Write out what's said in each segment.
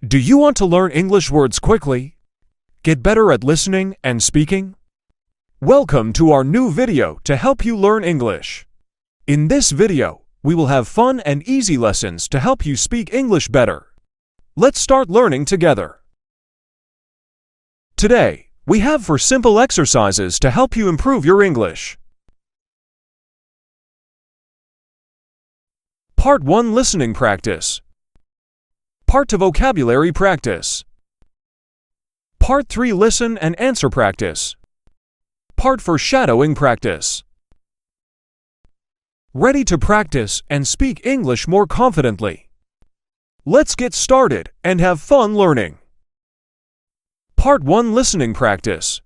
Do you want to learn English words quickly? Get better at listening and speaking? Welcome to our new video to help you learn English. In this video, we will have fun and easy lessons to help you speak English better. Let's start learning together. Today, we have 4 simple exercises to help you improve your English. Part 1 Listening Practice. Part 2 Vocabulary Practice. Part 3 Listen and Answer Practice. Part 4 Shadowing Practice. Ready to practice and speak English more confidently? Let's get started and have fun learning. Part 1 Listening Practice.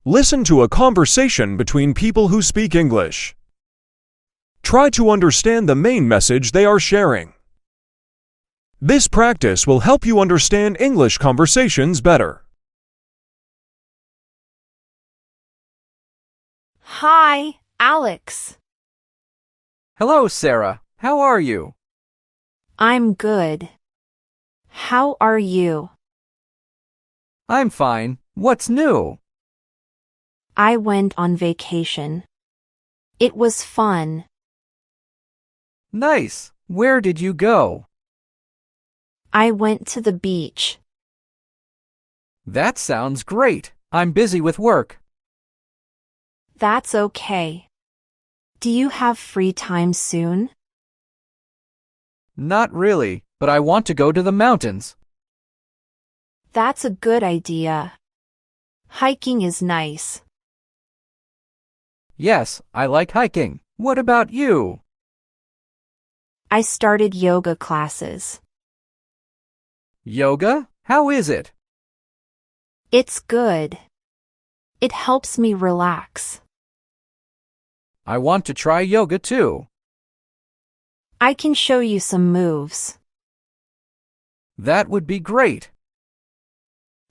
Listen to a conversation between people who speak English. Try to understand the main message they are sharing. This practice will help you understand English conversations better. Hi, Alex. Hello, Sarah. How are you? I'm good. How are you? I'm fine. What's new? I went on vacation. It was fun. Nice. Where did you go? I went to the beach. That sounds great. I'm busy with work. That's okay. Do you have free time soon? Not really, but I want to go to the mountains. That's a good idea. Hiking is nice. Yes, I like hiking. What about you? I started yoga classes. Yoga? How is it? It's good. It helps me relax. I want to try yoga too. I can show you some moves. That would be great.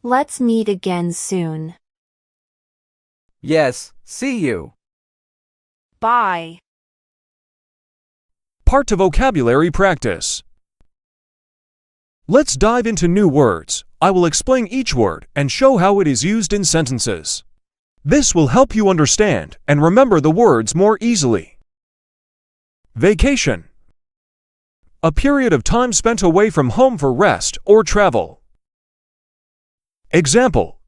Let's meet again soon. Yes, see you. Bye. Part 2 Vocabulary Practice. Let's dive into new words. I will explain each word and show how it is used in sentences. This will help you understand and remember the words more easily. Vacation. A period of time spent away from home for rest or travel. Example: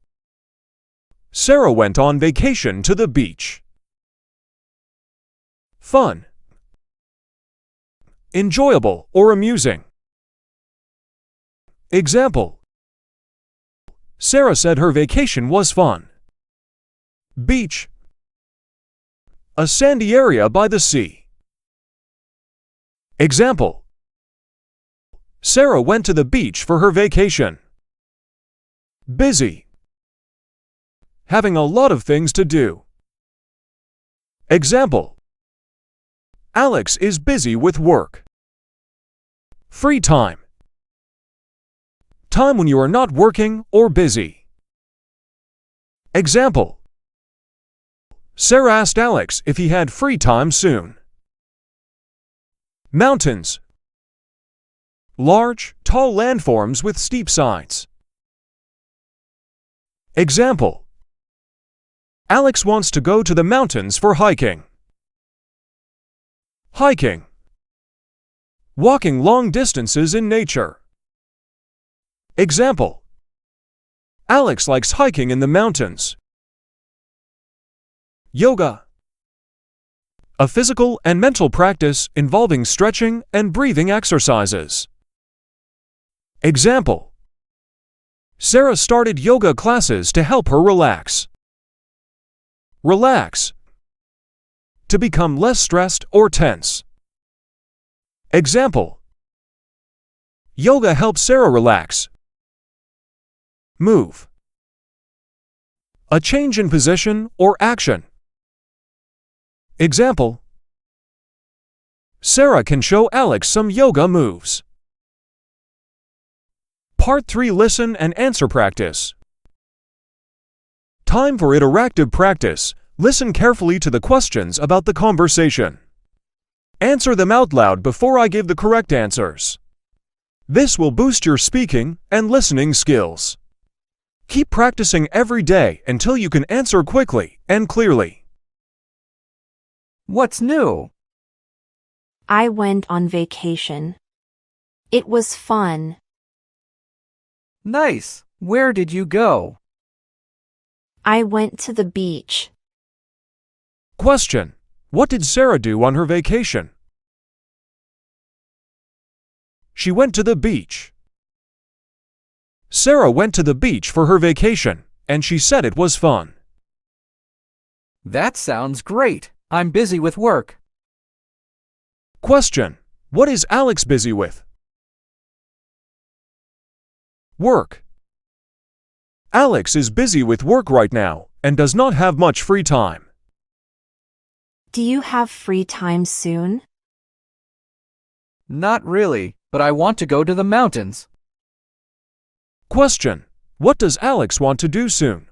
Sarah went on vacation to the beach. Fun. Enjoyable or amusing. Example: Sarah said her vacation was fun. Beach. A sandy area by the sea. Example: Sarah went to the beach for her vacation. Busy. Having a lot of things to do. Example: Alex is busy with work. Free time. Time when you are not working or busy. Example: Sarah asked Alex if he had free time soon. Mountains. Large, tall landforms with steep sides. Example: Alex wants to go to the mountains for hiking. Hiking. Walking long distances in nature. Example: Alex likes hiking in the mountains. Yoga. A physical and mental practice involving stretching and breathing exercises. Example: Sarah started yoga classes to help her relax. Relax. To become less stressed or tense. Example: Yoga helps Sarah relax. Move. A change in position or action. Example: Sarah can show Alex some yoga moves. Part 3 Listen and Answer Practice. Time for interactive practice. Listen carefully to the questions about the conversation. Answer them out loud before I give the correct answers. This will boost your speaking and listening skills. Keep practicing every day until you can answer quickly and clearly. What's new? I went on vacation. It was fun. Nice. Where did you go? I went to the beach. Question: What did Sarah do on her vacation? She went to the beach. Sarah went to the beach for her vacation, and she said it was fun. That sounds great. I'm busy with work. Question: What is Alex busy with? Work. Alex is busy with work right now and does not have much free time. Do you have free time soon? Not really, but I want to go to the mountains. Question: What does Alex want to do soon?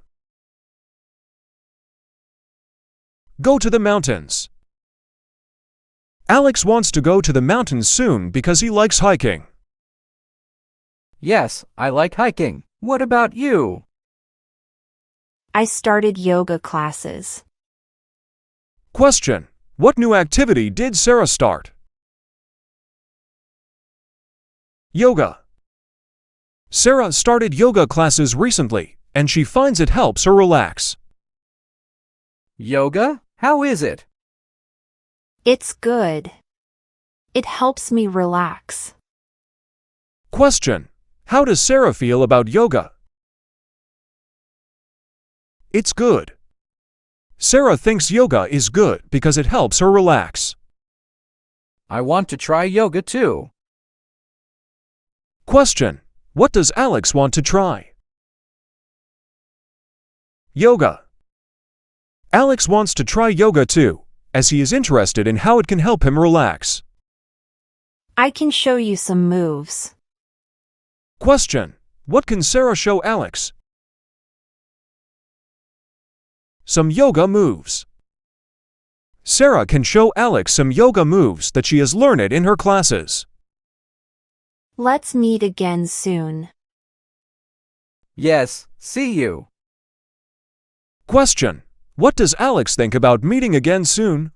Go to the mountains. Alex wants to go to the mountains soon because he likes hiking. Yes, I like hiking. What about you? I started yoga classes. Question: What new activity did Sarah start? Yoga. Sarah started yoga classes recently, and she finds it helps her relax. Yoga? How is it? It's good. It helps me relax. Question: How does Sarah feel about yoga? It's good. Sarah thinks yoga is good because it helps her relax. I want to try yoga too. Question: What does Alex want to try? Yoga. Alex wants to try yoga too, as he is interested in how it can help him relax. I can show you some moves. Question: What can Sarah show Alex? Some yoga moves. Sarah can show Alex some yoga moves that she has learned in her classes. Let's meet again soon. Yes, see you. Question: What does Alex think about meeting again soon?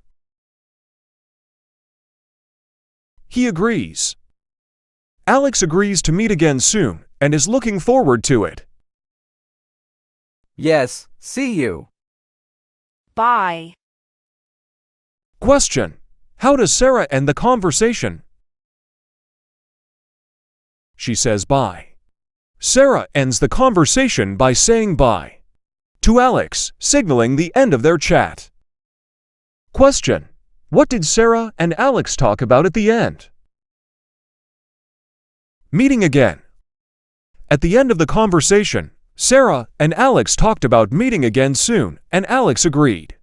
He agrees. Alex agrees to meet again soon and is looking forward to it. Yes, see you. Bye. Question: How does Sarah end the conversation? She says bye. Sarah ends the conversation by saying bye to Alex, signaling the end of their chat. Question: What did Sarah and Alex talk about at the end? Meeting again. At the end of the conversation, Sarah and Alex talked about meeting again soon, and Alex agreed.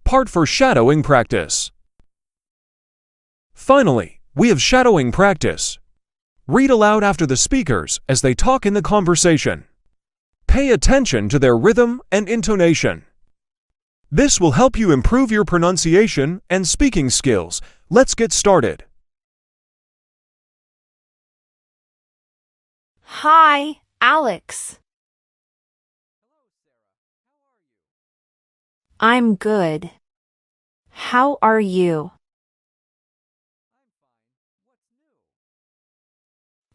Part for shadowing practice. Finally, we have shadowing practice. Read aloud after the speakers as they talk in the conversation. Pay attention to their rhythm and intonation. This will help you improve your pronunciation and speaking skills. Let's get started. Hi, Alex. I'm good. How are you?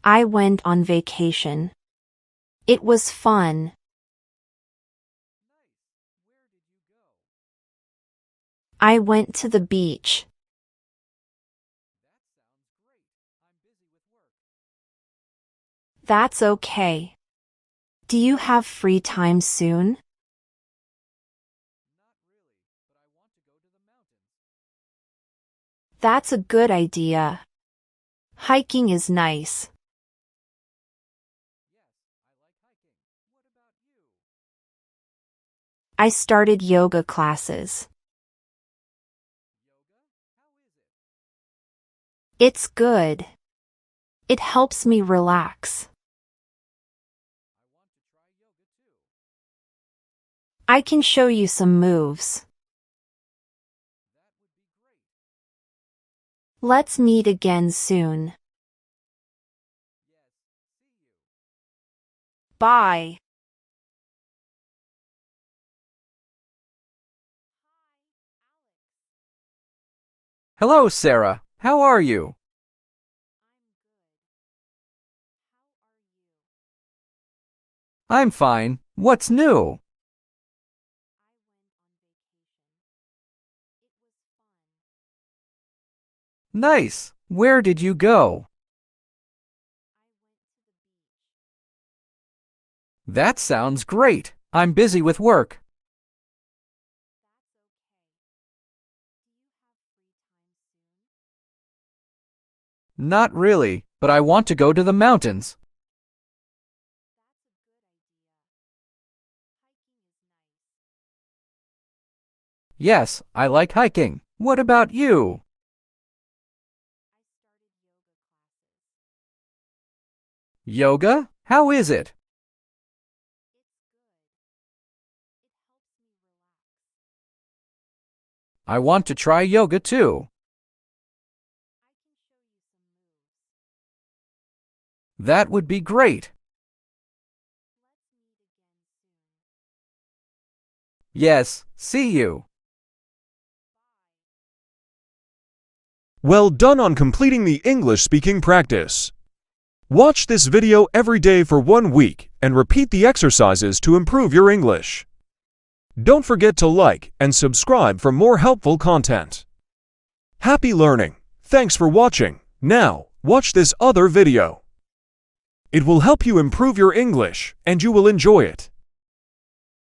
I went on vacation. It was fun. I went to the beach. That's okay. Do you have free time soon? That's a good idea. Hiking is nice. I started yoga classes. It's good. It helps me relax. I can show you some moves. Let's meet again soon. Bye. Hello, Sarah. How are you? I'm fine. What's new? Nice. Where did you go? That sounds great. I'm busy with work. Not really, but I want to go to the mountains. Yes, I like hiking. What about you? Yoga? How is it? I want to try yoga too. That would be great. Yes, see you. Well done on completing the English speaking practice. Watch this video every day for 1 week and repeat the exercises to improve your English. Don't forget to like and subscribe for more helpful content. Happy learning! Thanks for watching. Now, watch this other video. It will help you improve your English and you will enjoy it.